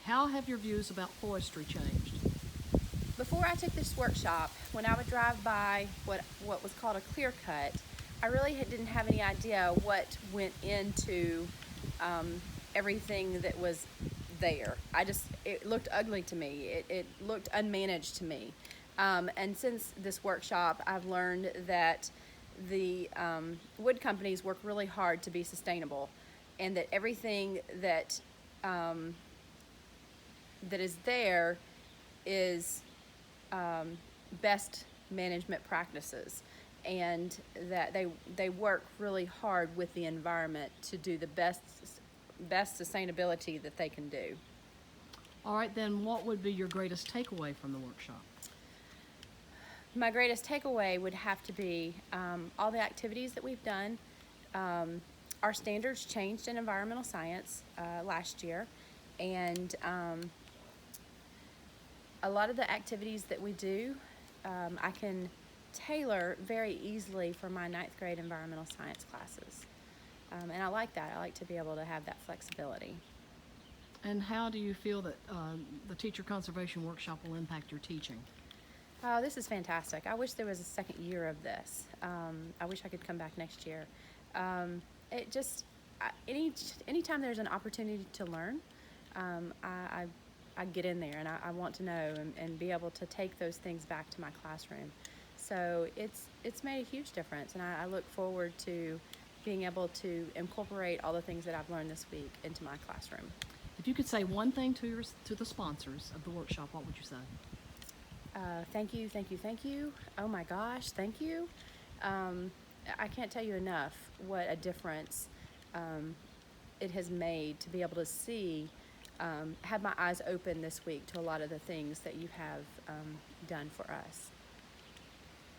How have your views about forestry changed? Before I took this workshop, when I would drive by what was called a clear cut, I really didn't have any idea what went into everything that was there. It looked ugly to me. It looked unmanaged to me. And since this workshop, I've learned that the wood companies work really hard to be sustainable, and that everything that is there is best management practices, and that they work really hard with the environment to do the best sustainability that they can do. All right, then, what would be your greatest takeaway from the workshop? My greatest takeaway would have to be all the activities that we've done. Our standards changed in environmental science last year, and a lot of the activities that we do, I can tailor very easily for my ninth grade environmental science classes. And I like that. I like to be able to have that flexibility. And how do you feel that the teacher conservation workshop will impact your teaching? Oh, this is fantastic. I wish there was a second year of this. I wish I could come back next year. It just, anytime there's an opportunity to learn, I get in there, and I want to know and be able to take those things back to my classroom. So it's made a huge difference, and I look forward to being able to incorporate all the things that I've learned this week into my classroom. If you could say one thing to the sponsors of the workshop, what would you say? Thank you, thank you, thank you. Oh my gosh, thank you. I can't tell you enough what a difference it has made to be able to see, have my eyes open this week to a lot of the things that you have done for us.